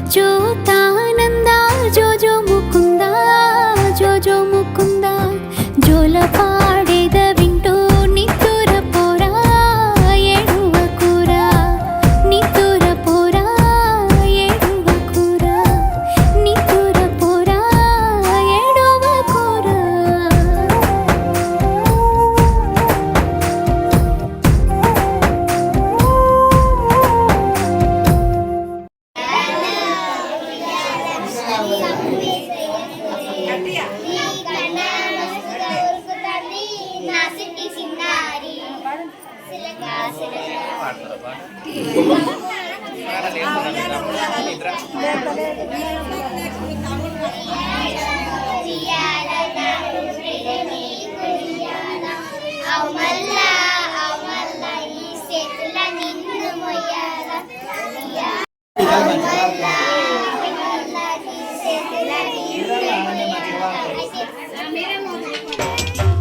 అచ్యుతానంద జో జో ముకుంద జో జో ముకుంద జోల పాడేద వింటూ నిత్తుర పోరా ఏడువ కూర నిత్తుర పోరా ఏడువ కూర నిత్తుర పోరా ఏడువ కూర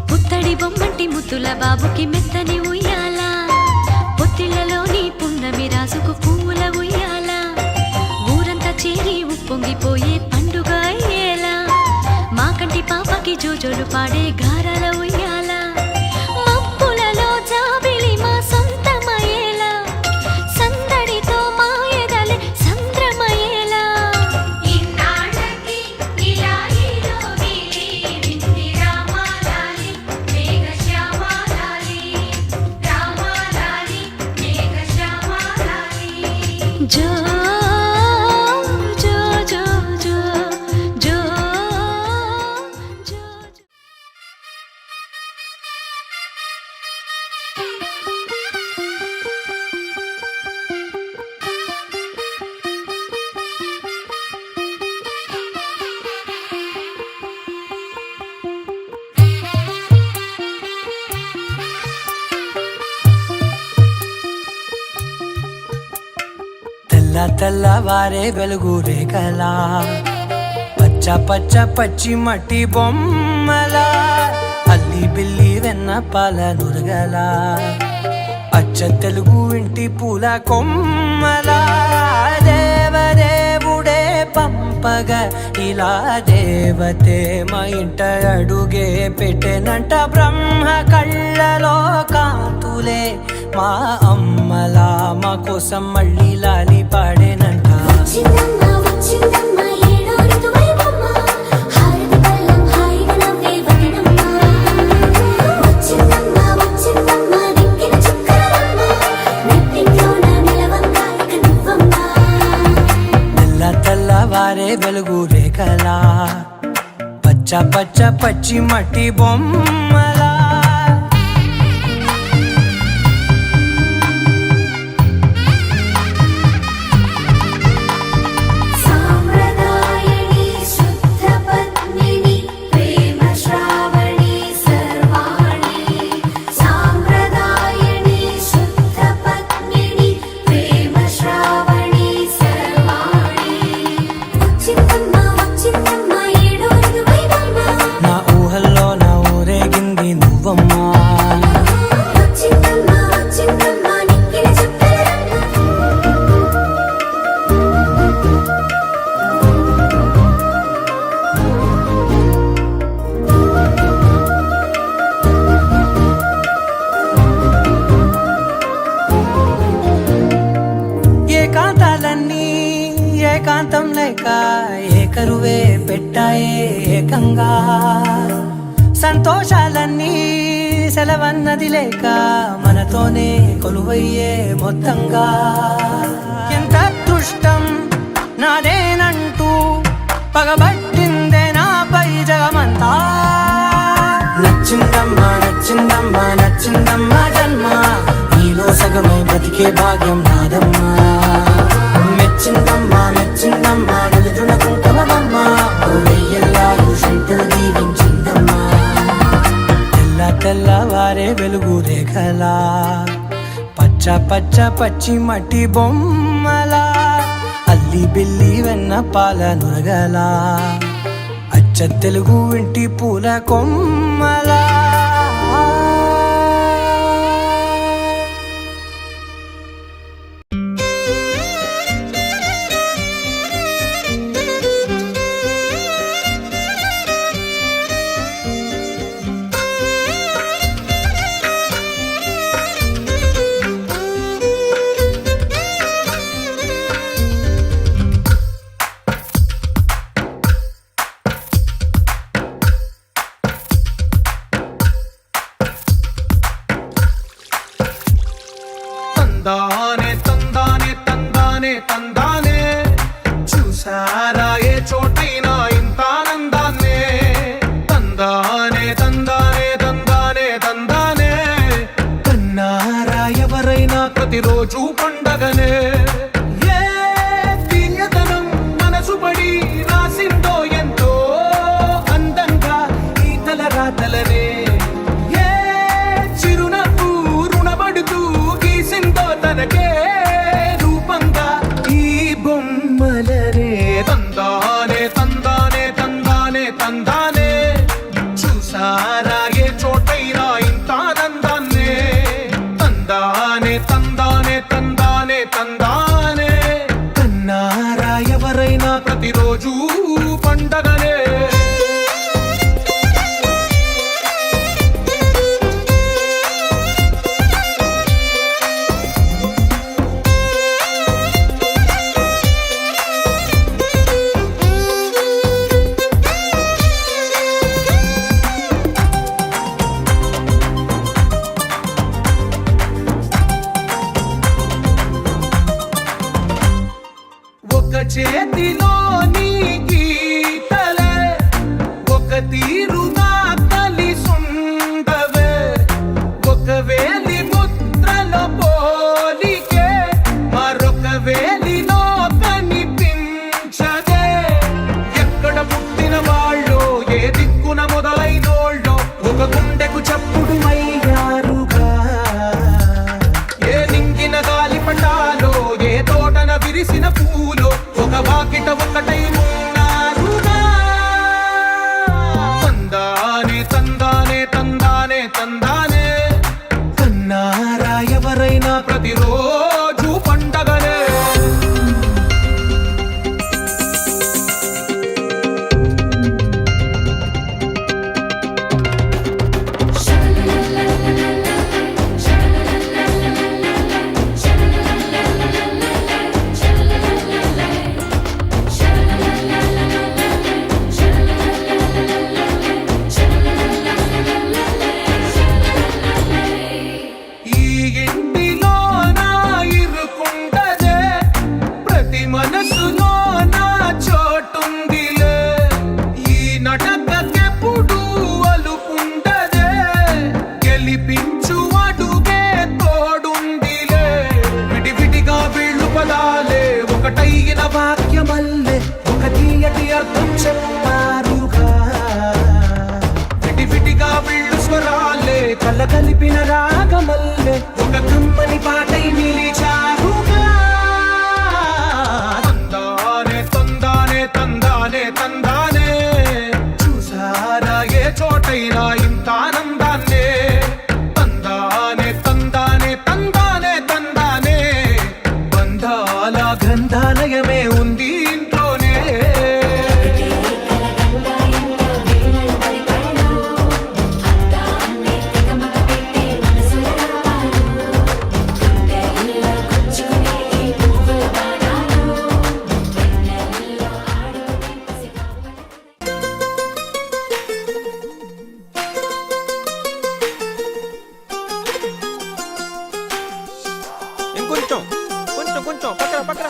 పుత్తడి బొమ్మంటి ముత్తుల బాబుకి మెత్తని ఉయ్యాల పొత్తిళ్లలోని పున్నమి రాసుకు పువ్వుల ఉయ్యాల ఊరంతా చేరి ఉప్పొంగిపోయే పండుగ అయ్యేలా మా కంటి పాపకి జోజోలు పాడే గారాల ఉయ్యాల మబ్బులలో జాబిలి మా సొంతమయ్యేలా సందడితో మా ఎదలే సంద్రమయ్యేలా జో జో జో జో జో జో తెల్లవారే వెలుగు రేఖలా పచ్చ పచ్చ పచ్చి మట్టి బొమ్మలా అల్లి బిల్లి వెన్న పాల నురగలా అచ్చ తెలుగు ఇంటి పూల కొమ్మలా దేవదేవుడే పంపగా ఇలా దేవతే మా ఇంట అడుగే పెట్టెనంట బ్రహ్మ కళ్ళలో కాంతులే మా అమ్మలా మా కోసం మళ్ళీ లాలి పాడేనంట తెల్లవారే వెలుగు రేఖలా పచ్చ పచ్చ పచ్చి మట్టి బొమ్మలా ఏకాంతం లేక ఏకరువే పెట్టాయే ఏకంగా సంతోషాలన్నీ సెలవన్నది లేక మనతోనే కొలువయ్యే మొత్తంగా ఎంత అదృష్టం నాదేనంటూ పగబట్టిందే నాపై జగమంతా నచ్చిందమ్మా నచ్చిందమ్మా నచ్చిందమ్మా జన్మ నీలో సగమై బతికే భాగ్యం నాదమ్మా మెచ్చిందమ్మా మెచ్చిందమ్మా నలుజున కుంకుమమ్మా వెయ్యల్లాలు శంకరు దీవించిందమ్మా తెల్లవారే వెలుగు రేఖలా పచ్చ పచ్చ పచ్చి మట్టి బొమ్మలా అల్లి బిల్లి వెన్న పాల నురగలా అచ్చ తెలుగు ఇంటి పూల కొమ్మలా చూసారా ఏ చోటైనా ఇంత ఆనందాన్నే తందానే తందానే తందానే తందానే కన్నారా ఎవరైనా ప్రతిరోజు పండగనే ఏ తీయదనం మనసు పడి రాసిందో ఎంతో అందంగా ఈ తలరాతలనే ఏ చిరునవ్వు రుణపడుతూ గీసిందో తనకే రూపంగా ఈ బొమ్మలనే తందానే తందానే తందానే తందానే చూసారా ఏ చోటైనా ఇంత ఆనందాన్నే తందానే తందానే తందానే తందానే కన్నారా ఎవరైనా ప్రతిరోజు పండగనే ఒక చేతిలో నీ గీతలే ఒక తీరుగా కలిసుండవే ఒక వేలి ముద్రల పోలికే మరొక వేలిలో కనిపించదే ఎక్కడ పుట్టిన వాళ్ళో ఏ దిక్కున మొదలైనోళ్ళో ఒక గుండెకు చప్పుడు అయ్యారుగా ఏ నింగిన గాలి పటాలో ఏ తోటన విరిసిన పూలో ఒక వాకిట ఒకటై ఉన్నారుగా తందానే తందానే తందానే తందానే కన్నారా ఎవరైనా ప్రతిరోజు పండగనే ఈ ఇంటిలో నా ఇరుకుండదే ప్రతి మనసులో నా చోటుందిలే ఈ నటకెప్పుడు అలుకుండదే గెలిపించు అడుగే తోడుందిలే విడివిడిగా వీళ్ళు పదాలే ఒకటైన వాక్యమల్లే ఒక తీయటి అర్థం చెప్పారుగా విడివిడిగా వీళ్ళు స్వరాలే కలగలిపిన రాగమల్లే ఒక కమ్మని పాటై నిలిచారుగా తందానే తందానే తందానే తందానే చూసారా ఏ చోటైనా ఇంత ఆనందాన్నే తందానే తందానే తందానే తందానే బంధాల గ్రంథాలయమే ఉంది ఇంట్లోనే ఇంకొంచెం కొంచెం కొంచెం పక్కన పక్కన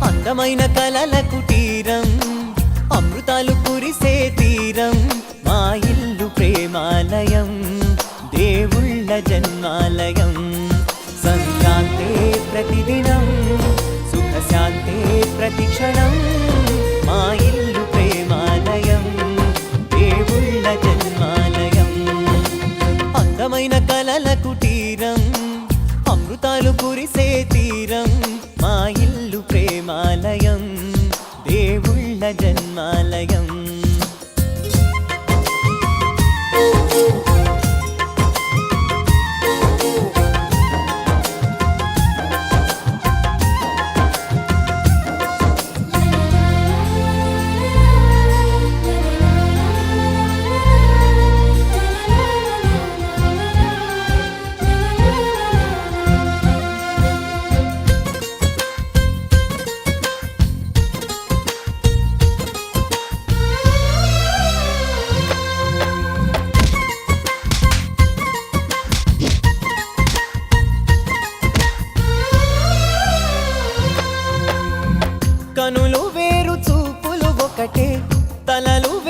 అందమైన కలల కుటీరం అమృతాలు కురిసే తీరం మా ఇల్లు ప్రేమాలయం దేవుళ్ళ జన్మాలయం సంక్రాంతే ప్రతిదినం సుఖశాంతే ప్రతిక్షణం మా ఇల్లు ప్రేమాలయం దేవుళ్ళ జన్మాలయం అందమైన కలల కుటీరం అమృతాలు కురిసే తీరం మా ఇల్లు ప్రేమాలయం దేవుళ్ళ జన్మాలయం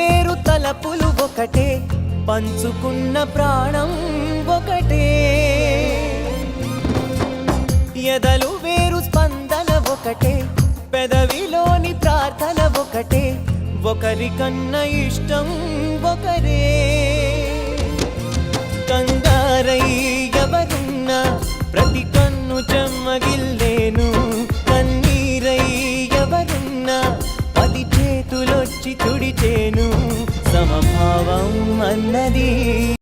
వేరు తలపులు ఒకటే, పంచుకున్న ప్రాణం ఒకటే. ఎదలు వేరు స్పందన ఒకటే, పెదవిలోని ప్రార్థన ఒకటే, ఒకరికన్నా ఇష్టం ఒకరే. కంగారై ఎవరున్నా ప్రతి కన్ను చెమ్మగిల్లేను, కన్నీరై ఎవరున్నా 10 చేతులొచ్చి తుడిచేను. సమభావం అన్నది